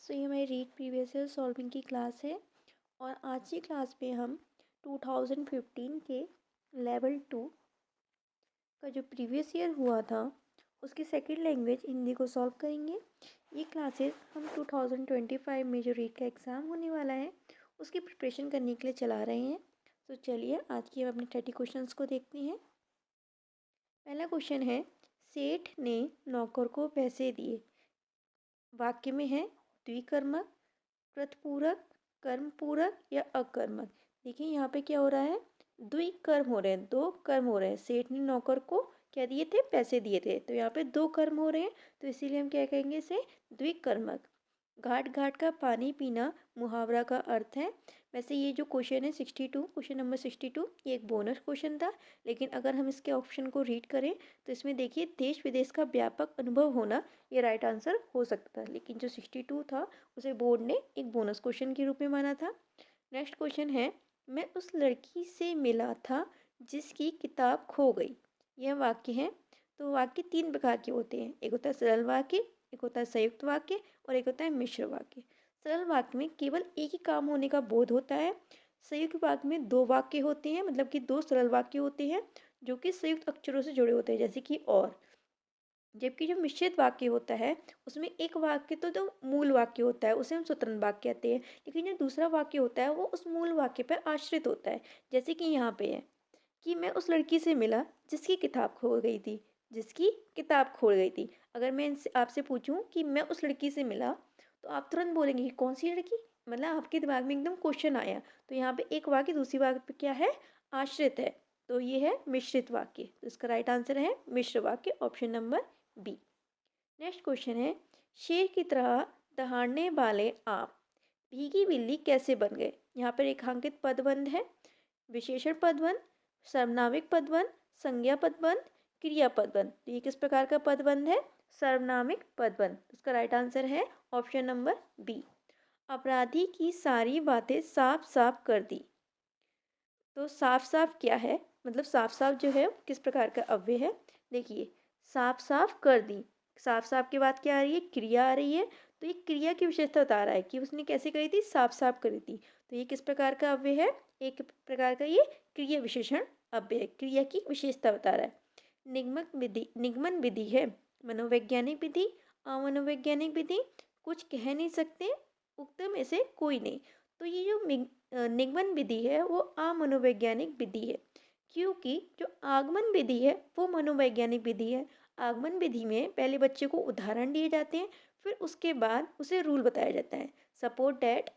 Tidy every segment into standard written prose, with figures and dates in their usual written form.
सो ये हमारी read previous year solving की क्लास है और आज की क्लास में हम 2015 के लेवल 2 का जो प्रीवियस ईयर हुआ था उसकी सेकंड लैंग्वेज हिंदी को सॉल्व करेंगे। ये क्लासेस हम 2025 में जो रीड का एग्ज़ाम होने वाला है उसकी प्रिपरेशन करने के लिए चला रहे हैं। तो चलिए आज की हम अपने 30 क्वेश्चंस को देखते हैं। पहला क्वेश्चन है, सेठ ने नौकर को पैसे दिए। वाक्य में है द्विकर्मक, कृतपूरक, कर्मपूरक या अकर्मक। देखिए यहाँ पे क्या हो रहा है, द्विकर्म हो रहे हैं, दो कर्म हो रहे हैं। सेठ ने नौकर को क्या दिए थे, पैसे दिए थे, तो यहाँ पे दो कर्म हो रहे हैं, तो इसीलिए हम क्या कहेंगे इसे, द्विकर्मक। घाट घाट का पानी पीना मुहावरा का अर्थ है। वैसे ये जो क्वेश्चन है 62, क्वेश्चन नंबर 62, ये एक बोनस क्वेश्चन था, लेकिन अगर हम इसके ऑप्शन को रीड करें तो इसमें देखिए देश विदेश का व्यापक अनुभव होना ये राइट आंसर हो सकता है, लेकिन जो 62 था उसे बोर्ड ने एक बोनस क्वेश्चन के रूप में माना था। नेक्स्ट क्वेश्चन है, मैं उस लड़की से मिला था जिसकी किताब खो गई। यह वाक्य है। तो वाक्य तीन प्रकार के होते हैं, एक होता है सरल वाक्य, एक होता है संयुक्त वाक्य और एक होता है मिश्र वाक्य। सरल वाक्य में केवल एक ही काम होने का बोध होता है। संयुक्त वाक्य में दो वाक्य होते हैं, मतलब कि दो सरल वाक्य होते हैं जो कि संयुक्त अक्षरों से जुड़े होते हैं, जैसे कि और। जबकि जो मिश्रित वाक्य होता है उसमें एक वाक्य तो मूल वाक्य होता है, उसे हम स्वतंत्र वाक्य कहते हैं, लेकिन जो दूसरा वाक्य होता है वो उस मूल वाक्य पर आश्रित होता है। जैसे कि यहाँ पे है कि मैं उस लड़की से मिला जिसकी किताब खो गई थी, जिसकी किताब खो गई थी। अगर मैं इनसे आपसे पूछूं कि मैं उस लड़की से मिला, तो आप तुरंत बोलेंगे कि कौन सी लड़की, मतलब आपके दिमाग में एकदम क्वेश्चन आया। तो यहाँ पे एक वाक्य दूसरी वाक्य पे क्या है, आश्रित है, तो ये है मिश्रित वाक्य। तो इसका राइट आंसर है मिश्र वाक्य, option number B. Next question है, शेर की तरह दहाड़ने वाले आप भीगी बिल्ली कैसे बन गए। यहाँ पर रेखांकित पदबंध है, विशेषण पदबंध, सर्वनामिक पदबंध, संज्ञा पदबंध, क्रिया पदबंध। तो ये किस प्रकार का पदबंध है, सर्वनामिक पदबंध। इसका राइट आंसर है ऑप्शन नंबर बी। अपराधी की सारी बातें साफ साफ कर दी। तो साफ साफ क्या है, मतलब साफ साफ जो है किस प्रकार का अव्यय है। देखिए, साफ साफ कर दी, साफ साफ के बाद क्या आ रही है, क्रिया आ रही है। तो ये क्रिया की विशेषता बता रहा है कि उसने कैसे करी थी, साफ साफ करी थी। तो ये किस प्रकार का अव्यय है, एक प्रकार का ये क्रिया विशेषण अव्यय, क्रिया की विशेषता बता रहा है। निगमन विधि है, मनोवैज्ञानिक विधि, अमनोवैज्ञानिक विधि, कुछ कह नहीं सकते, उक्त में से कोई नहीं। तो ये जो निगमन विधि है वो अमनोवैज्ञानिक विधि है, क्योंकि जो आगमन विधि है वो मनोवैज्ञानिक विधि है। आगमन विधि में पहले बच्चे को उदाहरण दिए जाते हैं, फिर उसके बाद उसे रूल बताया जाता है। सपोज डैट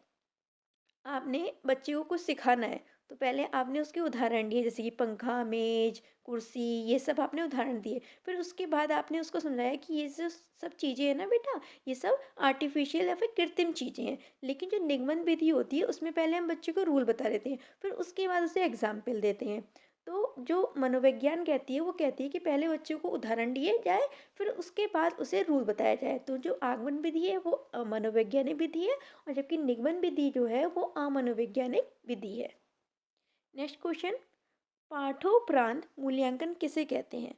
आपने बच्चे को कुछ सिखाना है, तो पहले आपने उसके उदाहरण दिए, जैसे कि पंखा, मेज, कुर्सी, ये सब आपने उदाहरण दिए। फिर उसके बाद आपने उसको समझाया कि ये जो सब चीज़ें हैं ना बेटा, ये सब आर्टिफिशियल या फिर कृत्रिम चीज़ें हैं। लेकिन जो निगमन विधि होती है उसमें पहले हम बच्चे को रूल बता देते हैं, फिर उसके बाद उसे एग्जाम्पल देते हैं। तो जो मनोविज्ञान कहती है वो कहती है कि पहले बच्चे को उदाहरण दिए जाए, फिर उसके बाद उसे रूल बताया जाए। तो जो आगमन विधि है वो मनोवैज्ञानिक विधि है, और जबकि निगमन विधि जो है वो अमनोवैज्ञानिक विधि है। नेक्स्ट क्वेश्चन, पाठोपरांत मूल्यांकन किसे कहते हैं।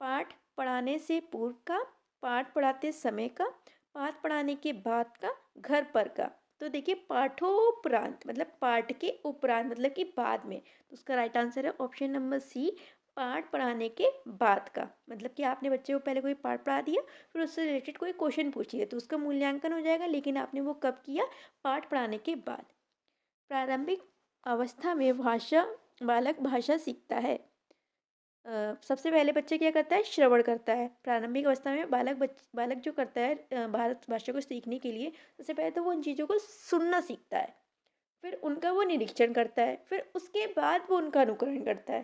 पाठ पढ़ाने से पूर्व का, पाठ पढ़ाते समय का, पाठ पढ़ाने के बाद का, घर पर का। तो देखिए, पाठोपरांत मतलब पाठ के उपरांत मतलब कि बाद में, तो उसका राइट आंसर है ऑप्शन नंबर सी, पाठ पढ़ाने के बाद का। मतलब कि आपने बच्चे को पहले कोई पाठ पढ़ा दिया, फिर उससे रिलेटेड कोई क्वेश्चन पूछ लिया, तो उसका मूल्यांकन हो जाएगा, लेकिन आपने वो कब किया, पाठ पढ़ाने के बाद। प्रारंभिक अवस्था में बालक भाषा सीखता है। सबसे पहले बच्चे क्या करता है, श्रवण करता है। प्रारंभिक अवस्था में बालक जो करता है भारत भाषा को सीखने के लिए, सबसे पहले तो वो उन चीज़ों को सुनना सीखता है, फिर उनका वो निरीक्षण करता है, फिर उसके बाद वो उनका अनुकरण करता है।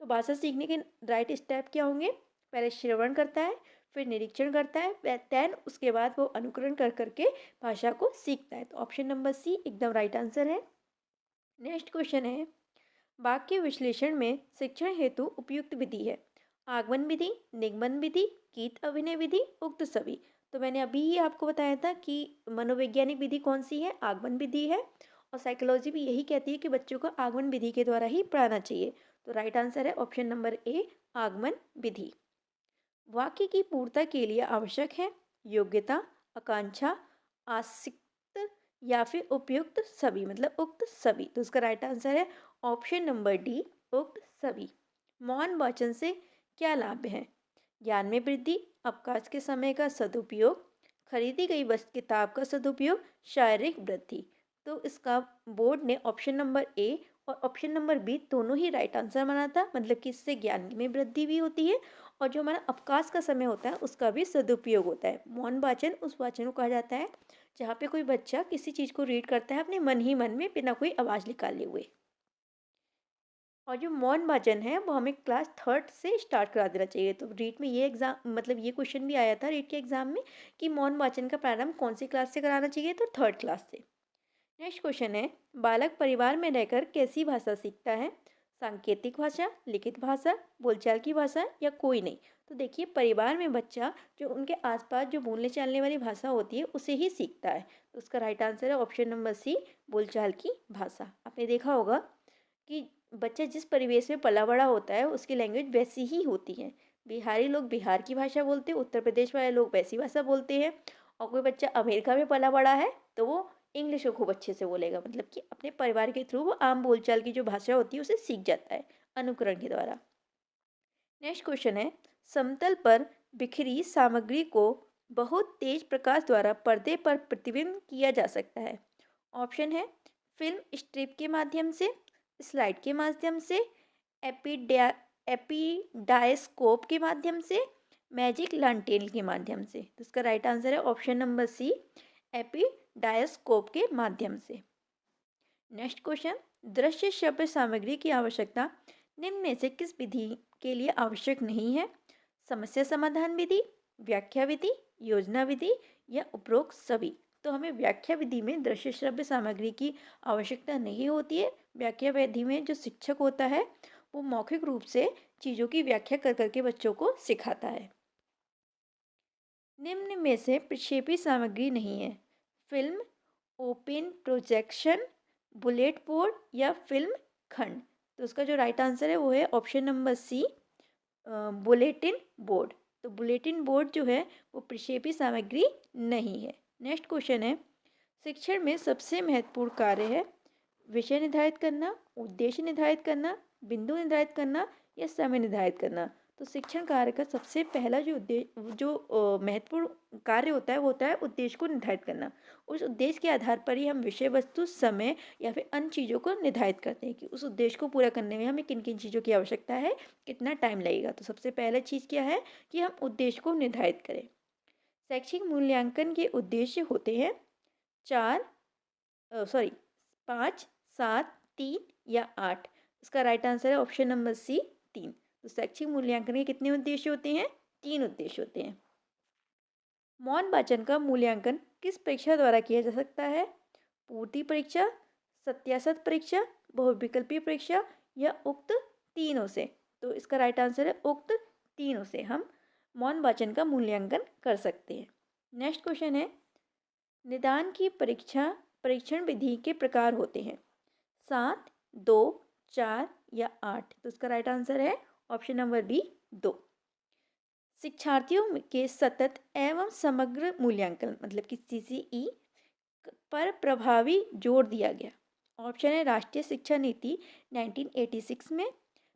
तो भाषा सीखने के राइट स्टेप क्या होंगे, पहले श्रवण करता है, फिर निरीक्षण करता है, देन उसके बाद वो अनुकरण कर करके भाषा को सीखता है। तो ऑप्शन नंबर सी एकदम राइट आंसर है। नेक्स्ट क्वेश्चन है, वाक्य विश्लेषण में शिक्षण हेतु उपयुक्त विधि है। आगमन विधि, निगमन विधि, गीत अभिनय विधि, उक्त सभी। तो मैंने अभी ही आपको बताया था कि मनोवैज्ञानिक विधि कौन सी है, आगमन विधि है, और साइकोलॉजी भी यही कहती है कि बच्चों को आगमन विधि के द्वारा ही पढ़ाना चाहिए। तो राइट आंसर है ऑप्शन नंबर ए, आगमन विधि। वाक्य की पूर्णता के लिए आवश्यक है योग्यता, आकांक्षा, आसिक्त या फिर उपयुक्त सभी, मतलब उक्त सभी। तो इसका राइट आंसर है ऑप्शन नंबर डी, उक्त सभी। मौन वाचन से क्या लाभ है? ज्ञान में वृद्धि, अवकाश के समय का सदुपयोग, खरीदी गई वस्तु किताब का सदुपयोग, शारीरिक वृद्धि। तो इसका बोर्ड ने ऑप्शन नंबर ए और ऑप्शन नंबर बी दोनों ही राइट आंसर माना था, मतलब कि इससे ज्ञान में वृद्धि भी होती है और जो हमारा अवकाश का समय होता है उसका भी सदुपयोग होता है। मौन वाचन उस वाचन को कहा जाता है जहाँ पे कोई बच्चा किसी चीज़ को रीड करता है अपने मन ही मन में बिना कोई आवाज़ निकाले हुए। और जो मौन वाचन है वो हमें क्लास थर्ड से स्टार्ट करा देना चाहिए। तो रीट में ये एग्जाम, मतलब ये क्वेश्चन भी आया था रीट के एग्जाम में कि मौन वाचन का प्रारंभ कौन सी क्लास से कराना चाहिए, तो थर्ड क्लास से। नेक्स्ट क्वेश्चन है, बालक परिवार में रहकर कैसी भाषा सीखता है? सांकेतिक भाषा, लिखित भाषा, बोलचाल की भाषा या कोई नहीं? तो देखिए, परिवार में बच्चा जो उनके आसपास जो बोलने चालने वाली भाषा होती है उसे ही सीखता है। तो उसका राइट आंसर है ऑप्शन नंबर सी, बोलचाल की भाषा। आपने देखा होगा कि बच्चा जिस परिवेश में पला बड़ा होता है उसकी लैंग्वेज वैसी ही होती है। बिहारी लोग बिहार की भाषा बोलते हैं, उत्तर प्रदेश वाले लोग वैसी भाषा बोलते हैं, और कोई बच्चा अमेरिका में पला बड़ा है तो वो इंग्लिश को खूब अच्छे से बोलेगा। मतलब कि अपने परिवार के थ्रू वो आम बोलचाल की जो भाषा होती है उसे सीख जाता है अनुकरण के द्वारा। नेक्स्ट क्वेश्चन है, समतल पर बिखरी सामग्री को बहुत तेज प्रकाश द्वारा पर्दे पर प्रतिबिंब किया जा सकता है। ऑप्शन है फिल्म स्ट्रिप के माध्यम से, स्लाइड के माध्यम से, एपिडा एपिडायस्कोप के माध्यम से, मैजिक लंटेन के माध्यम से। तो इसका राइट आंसर है ऑप्शन नंबर सी, एपिडायस्कोप के माध्यम से। नेक्स्ट क्वेश्चन, दृश्य श्रव्य सामग्री की आवश्यकता निम्न में से किस विधि के लिए आवश्यक नहीं है? समस्या समाधान विधि, व्याख्या विधि, योजना विधि या उपरोक्त सभी। तो हमें व्याख्या विधि में दृश्य श्रव्य सामग्री की आवश्यकता नहीं होती है। व्याख्या विधि में जो शिक्षक होता है वो मौखिक रूप से चीज़ों की व्याख्या कर करके बच्चों को सिखाता है। निम्न में से प्रक्षेपी सामग्री नहीं है? Film, open projection, bullet board या फिल्म खंड। तो उसका जो राइट आंसर है वो है option number C, bulletin board. तो बुलेटिन बोर्ड जो है वो प्रक्षेपी सामग्री नहीं है। नेक्स्ट क्वेश्चन है, शिक्षण में सबसे महत्वपूर्ण कार्य है विषय निर्धारित करना, उद्देश्य निर्धारित करना, बिंदु निर्धारित करना या समय निर्धारित करना। तो शिक्षण कार्य का सबसे पहला जो महत्वपूर्ण कार्य होता है वो होता है उद्देश्य को निर्धारित करना। उस उद्देश्य के आधार पर ही हम विषय वस्तु, समय या फिर अन्य चीज़ों को निर्धारित करते हैं कि उस उद्देश्य को पूरा करने में हमें किन किन चीज़ों की आवश्यकता है, कितना टाइम लगेगा। तो सबसे पहला चीज़ क्या है कि हम उद्देश्य को निर्धारित करें। शैक्षिक मूल्यांकन के उद्देश्य होते हैं चार, 5, 7, 3 या 8। इसका राइट आंसर है ऑप्शन नंबर सी, 3। तो शैक्षिक मूल्यांकन के कितने उद्देश्य होते हैं? 3 उद्देश्य होते हैं। मौन वाचन का मूल्यांकन किस परीक्षा द्वारा किया जा सकता है? पूर्ति परीक्षा, सत्यासत परीक्षा, बहुविकल्पीय परीक्षा या उक्त तीनों से। तो इसका राइट आंसर है उक्त तीनों से हम मौन वाचन का मूल्यांकन कर सकते हैं। नेक्स्ट क्वेश्चन है, निदान की परीक्षण विधि के प्रकार होते हैं 7, 2, 4 या 8। तो इसका राइट आंसर है ऑप्शन नंबर बी, 2। शिक्षार्थियों के सतत एवं समग्र मूल्यांकन मतलब कि सीसीई पर प्रभावी जोर दिया गया। ऑप्शन है राष्ट्रीय शिक्षा नीति 1986 में,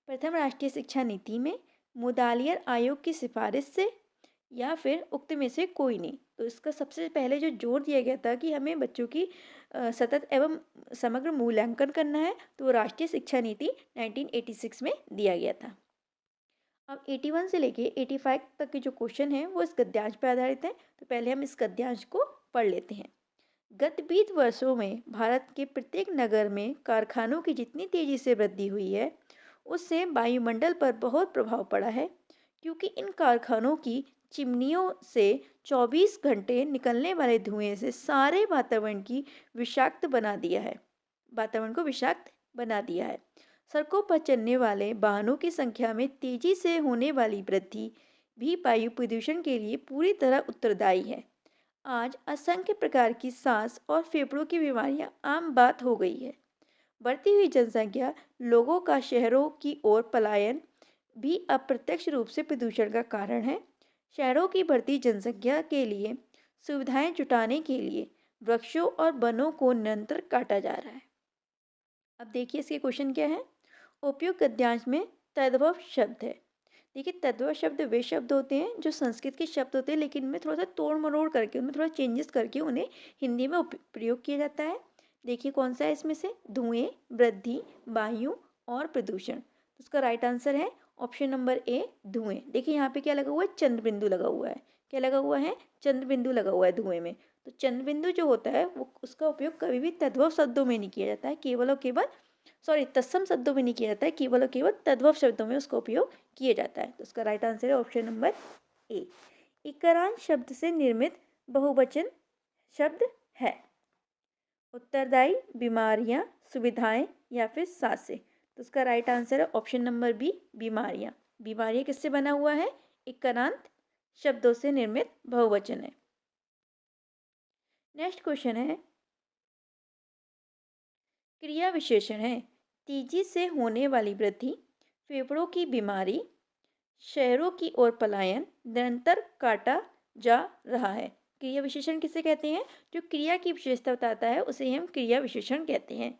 प्रथम राष्ट्रीय शिक्षा नीति में, मुदालियर आयोग की सिफारिश से या फिर उक्त में से कोई नहीं। तो इसका सबसे पहले जो जोर दिया गया था कि हमें बच्चों की सतत एवं समग्र मूल्यांकन करना है, तो राष्ट्रीय शिक्षा नीति 1986 में दिया गया था। अब 81 से लेके 85 तक के जो क्वेश्चन हैं वो इस गद्यांश पर आधारित हैं। तो पहले हम इस गद्यांश को पढ़ लेते हैं। गत 20 वर्षों में भारत के प्रत्येक नगर में कारखानों की जितनी तेजी से वृद्धि हुई है उससे वायुमंडल पर बहुत प्रभाव पड़ा है, क्योंकि इन कारखानों की चिमनियों से 24 घंटे निकलने वाले धुएं से सारे वातावरण को विषाक्त बना दिया है। सड़कों पर चलने वाले वाहनों की संख्या में तेजी से होने वाली वृद्धि भी वायु प्रदूषण के लिए पूरी तरह उत्तरदायी है। आज असंख्य प्रकार की सांस और फेफड़ों की बीमारियां आम बात हो गई है। बढ़ती हुई जनसंख्या, लोगों का शहरों की ओर पलायन भी अप्रत्यक्ष रूप से प्रदूषण का कारण है। शहरों की बढ़ती जनसंख्या के लिए सुविधाएं जुटाने के लिए वृक्षों और वनों को निरंतर काटा जा रहा है। अब देखिए इसके क्वेश्चन क्या है। उपयुक्त गद्यांश में तद्भव शब्द है। देखिए तद्भव शब्द वे शब्द होते हैं जो संस्कृत के शब्द होते हैं, लेकिन इनमें थोड़ा सा तोड़ मरोड़ करके उनमें थोड़ा चेंजेस करके उन्हें हिंदी में प्रयोग किया जाता है। देखिए कौन सा है इसमें से। धुएं, वृद्धि, वायु और प्रदूषण। तो इसका राइट आंसर है ऑप्शन नंबर ए, धुएं। देखिए यहाँ पे क्या लगा हुआ है, चंद्र बिंदु लगा हुआ है। क्या लगा हुआ है, चंद्र बिंदु लगा हुआ है धुएं में। तो चंद्र बिंदु जो होता है वो उसका उपयोग कभी भी तद्भव शब्दों में नहीं किया जाता है, केवल और केवल तत्सम शब्दों में नहीं किया जाता है, केवल और केवल तद्भव शब्दों में उसका उपयोग किया जाता है। तो उसका राइट आंसर है ऑप्शन नंबर ए। इकारांत शब्द से निर्मित बहुवचन शब्द है। उत्तरदायी, बीमारियां, सुविधाएं या फिर सांसें। तो उसका राइट आंसर है ऑप्शन नंबर बी, बीमारियां। बीमारियां किससे बना हुआ है, इकारांत शब्दों से निर्मित बहुवचन है। नेक्स्ट क्वेश्चन है, क्रिया विशेषण है। तेजी से होने वाली वृद्धि, फेफड़ों की बीमारी, शहरों की ओर पलायन, निरंतर काटा जा रहा है। क्रिया विशेषण किसे कहते हैं, जो क्रिया की विशेषता बताता है उसे हम क्रिया विशेषण कहते हैं।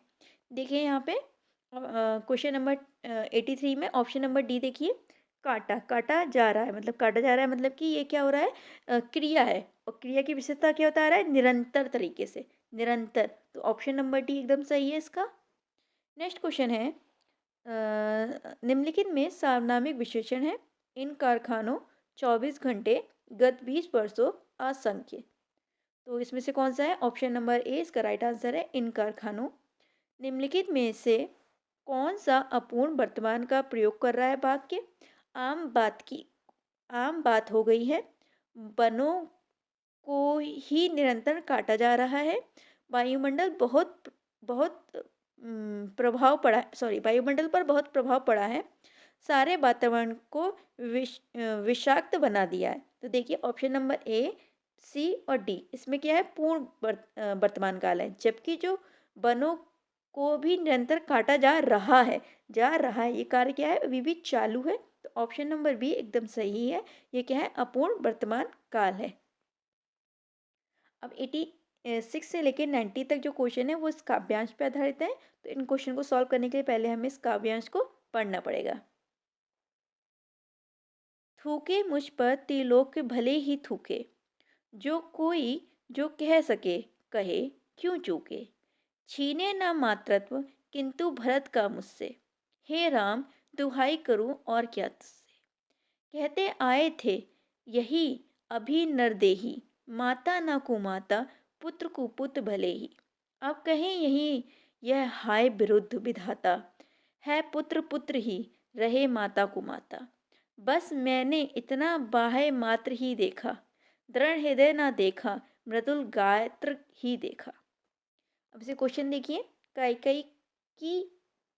देखिए यहाँ पे क्वेश्चन नंबर 83 में ऑप्शन नंबर डी देखिए, काटा, काटा जा रहा है, मतलब काटा जा रहा है मतलब कि ये क्या हो रहा है, क्रिया है। और क्रिया की विशेषता क्या बता रहा है, निरंतर तरीके से, निरंतर। तो ऑप्शन नंबर डी एकदम सही है इसका। नेक्स्ट क्वेश्चन है, निम्नलिखित में सार्वनामिक विशेषण है। इन कारखानों, 24 घंटे, गत 20 वर्षों, असंख्य। तो इसमें से कौन सा है, ऑप्शन नंबर ए इसका राइट आंसर है, इन कारखानों। निम्नलिखित में से कौन सा अपूर्ण वर्तमान का प्रयोग कर रहा है वाक्य। आम बात हो गई है, वनों को ही निरंतर काटा जा रहा है, वायुमंडल बहुत बहुत प्रभाव पड़ा है, वायुमंडल पर बहुत प्रभाव पड़ा है, सारे वातावरण को विषाक्त बना दिया है। तो देखिए ऑप्शन नंबर ए, सी और डी इसमें क्या है, पूर्ण वर्तमान काल है, जबकि जो वनों को भी निरंतर काटा जा रहा है, ये कार्य क्या है, अभी भी चालू है। तो ऑप्शन नंबर बी एकदम सही है, ये क्या है, अपूर्ण वर्तमान काल है। अब 86 से लेकर 90 तक जो क्वेश्चन है वो इस काव्यांश पे आधारित है। तो इन क्वेश्चन को सॉल्व करने के लिए पहले हमें इस काव्यांश को पढ़ना पड़ेगा। थूके मुझ पर त्रिलोक भले ही थूके, जो कोई जो कह सके कहे, क्यों चूके। छीने न मातृत्व किंतु भरत का मुझसे, हे राम दुहाई करूं और क्या तुझसे। कहते आए थे यही अभी नरदेही, माता न कुमाता पुत्र कुपुत्र भले ही। अब कहें यही यह हाय विरुद्ध विधाता, है पुत्र पुत्र ही रहे माता कुमाता। बस मैंने इतना बाह्य मात्र ही देखा, दृढ़ हृदय ना देखा, मृदुल गायत्र ही देखा। अब इसे क्वेश्चन देखिए, कैकेयी की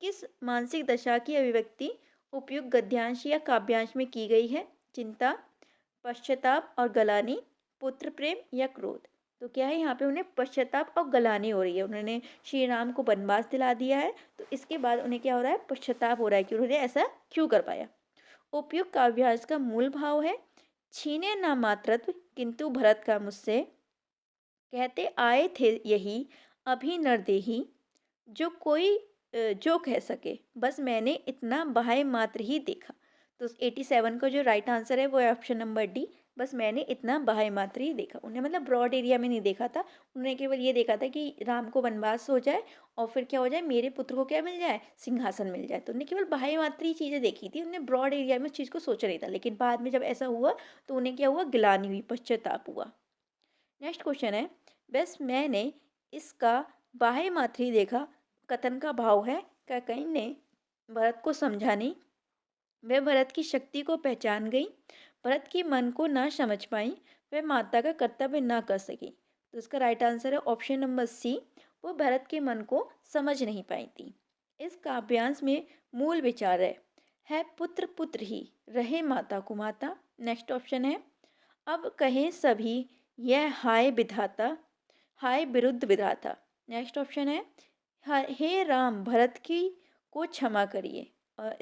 किस मानसिक दशा की अभिव्यक्ति उपयुक्त गद्यांश या काव्यांश में की गई है। चिंता, पश्चाताप और गलानी, पुत्र प्रेम या क्रोध। तो क्या है, यहाँ पे उन्हें पश्चाताप और गलानी हो रही है। उन्होंने श्री राम को वनवास दिला दिया है, तो इसके बाद उन्हें क्या हो रहा है, पश्चाताप हो रहा है कि उन्होंने ऐसा क्यों कर पाया। उपयुक्त काव्यांश का मूल भाव है, छीने ना मातृत्व किंतु भरत का मुझसे, कहते आए थे यही अभी नरदेही, जो कोई जो कह सके बस मैंने इतना बाह्य मात्र ही देखा। तो 87 का जो राइट आंसर है वो है ऑप्शन नंबर डी, बस मैंने इतना बाह्य मात्र ही देखा। उन्हें मतलब ब्रॉड एरिया में नहीं देखा था, उन्होंने केवल ये देखा था कि राम को वनवास हो जाए और फिर क्या हो जाए, मेरे पुत्र को क्या मिल जाए, सिंहासन मिल जाए। तो उन्हें केवल बाह्य मात्र ही चीज़ें देखी थी, उन्हें ब्रॉड एरिया में उस चीज़ को सोचा नहीं था। लेकिन बाद में जब ऐसा हुआ तो उन्हें क्या हुआ, गिलानी हुई, पश्चाताप हुआ। नेक्स्ट क्वेश्चन है, बस मैंने इसका बाह्य मात्र ही देखा कथन का भाव है, कैकेयी ने भरत को समझा नहीं, वह भरत की शक्ति को पहचान गई, भरत के मन को ना समझ पाई, वह माता का कर्तव्य ना कर सकी। तो इसका राइट आंसर है ऑप्शन नंबर सी, वो भरत के मन को समझ नहीं पाई थी। इस काव्यांश में मूल विचार है पुत्र पुत्र ही रहे माता कुमाता। नेक्स्ट ऑप्शन है, अब कहें सभी यह हाय विधाता, हाय विरुद्ध विधाता। नेक्स्ट ऑप्शन है, हे राम भरत की को क्षमा करिए।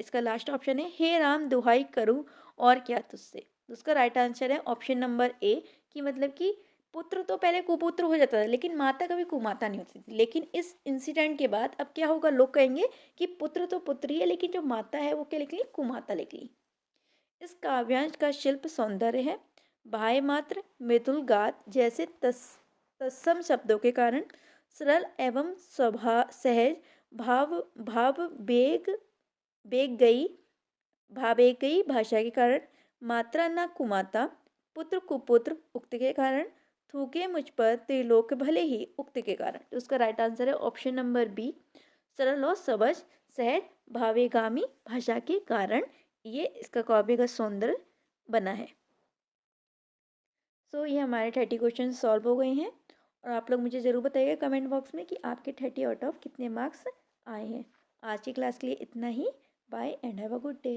इसका लास्ट ऑप्शन है, हे राम दुहाई करूं और क्या तुझसे। तो उसका राइट आंसर है ऑप्शन नंबर ए, कि मतलब कि पुत्र तो पहले कुपुत्र हो जाता था, लेकिन माता कभी कुमाता नहीं होती थी। लेकिन इस इंसिडेंट के बाद अब क्या होगा, लोग कहेंगे कि पुत्र तो पुत्र ही है, लेकिन जो माता है वो क्या लिख ली, कुमाता लिख ली। इस काव्यांश का शिल्प सौंदर्य है। बाह्य मात्र, मृदुल गात जैसे तत्सम शब्दों के कारण सरल एवं सहज भाव भाव बेग बेग गई भावेग गई भाषा के कारण, मात्रा न कुमाता, पुत्र कुपुत्र उक्त के कारण, थूके मुझ पर त्रिलोक भले ही उक्त के कारण। तो उसका राइट आंसर है ऑप्शन नंबर बी, सरल और सहज सहज भावेगामी भाषा के कारण ये इसका काव्य का सौंदर्य बना है। सो ये हमारे 30 क्वेश्चन सॉल्व हो गए हैं और आप लोग मुझे ज़रूर बताइएगा कमेंट बॉक्स में कि आपके 30 आउट ऑफ कितने मार्क्स आए हैं। आज की क्लास के लिए इतना ही। Bye and have a good day.